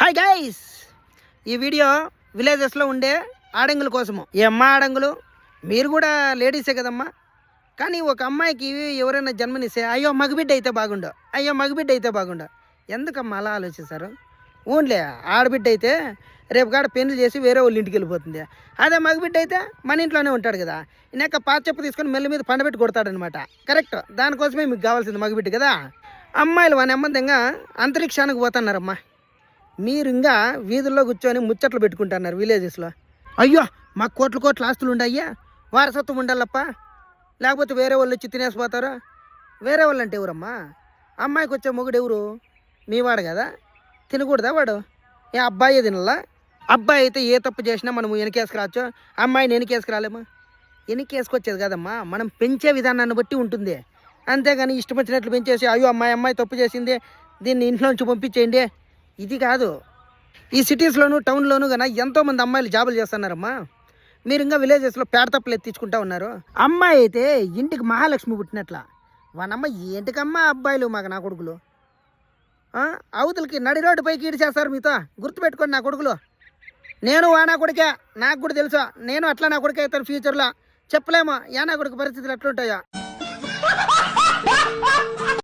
Hi guys, ఈ video విలేజెస్లో ఉండే ఆడంగుల కోసము. ఈ అమ్మ ఆడంగులు మీరు కూడా లేడీసే కదమ్మా. కానీ ఒక అమ్మాయికి ఎవరైనా జన్మనిస్తే అయ్యో మగబిడ్డ అయితే బాగుండు, అయ్యో మగబిడ్డ అయితే బాగుండు. ఎందుకమ్మా అలా ఆలోచిస్తారు? ఓన్లే ఆడబిడ్డ అయితే రేపు కాడ పెళ్లి చేసి వేరే వాళ్ళ ఇంటికి వెళ్ళిపోతుంది. అదే మగబిడ్డ అయితే మన ఇంట్లోనే ఉంటాడు కదా. ఇన్నాక పాత చెప్పు తీసుకొని మెల్లి మీద పండబెట్టి కొడతాడనమాట. కరెక్ట్, దానికోసమే మీకు కావాల్సింది మగబిడ్డ కదా. అమ్మాయిలు వాని నెమ్మదిగా అంతరిక్షానికి పోతున్నారమ్మా. మీరు ఇంకా వీధుల్లో కూర్చొని ముచ్చట్లు పెట్టుకుంటున్నారు విలేజెస్లో. అయ్యో మాకు కోట్ల కోట్ల ఆస్తులు ఉండయ్యా, వారసత్వం ఉండాలప్ప, లేకపోతే వేరే వాళ్ళు వచ్చి తినేసిపోతారు. వేరే వాళ్ళు అంటే ఎవరమ్మా? అమ్మాయికి వచ్చే మొగుడు ఎవరు? మీవాడు కదా. తినకూడదా వాడు? ఏ అబ్బాయి తినలా? అబ్బాయి అయితే ఏ తప్పు చేసినా మనం వెనకేసుకురావచ్చు, అమ్మాయిని వెనకేసుకురాలేమా? వెనకేసుకొచ్చేది కదమ్మా, మనం పెంచే విధానాన్ని బట్టి ఉంటుంది. అంతేగాని ఇష్టం వచ్చినట్లు పెంచేసి అయ్యో అమ్మాయి తప్పు చేసింది, దీన్ని ఇంట్లో నుంచి పంపించేయండి, ఇది కాదు. ఈ సిటీస్లోను టౌన్లోను కన్నా ఎంతోమంది అమ్మాయిలు జాబులు చేస్తున్నారమ్మా. మీరు ఇంకా విలేజెస్లో పేడ తప్పులు ఎత్తించుకుంటా ఉన్నారు. అమ్మాయి అయితే ఇంటికి మహాలక్ష్మి పుట్టినట్ల. వానమ్మ ఏంటికమ్మా అబ్బాయిలు మాకు నా కొడుకులు. అవతలకి నడి రోడ్డు పైకి ఈడు చేస్తారు మీతో. గుర్తుపెట్టుకోండి నా కొడుకులు. నేను నా కొడుకే, నాకు కూడా తెలుసా. నేను అట్లా నా కొడుకే అవుతాను ఫ్యూచర్లో. చెప్పలేమో నా కొడుకు పరిస్థితులు ఎట్లుంటాయో.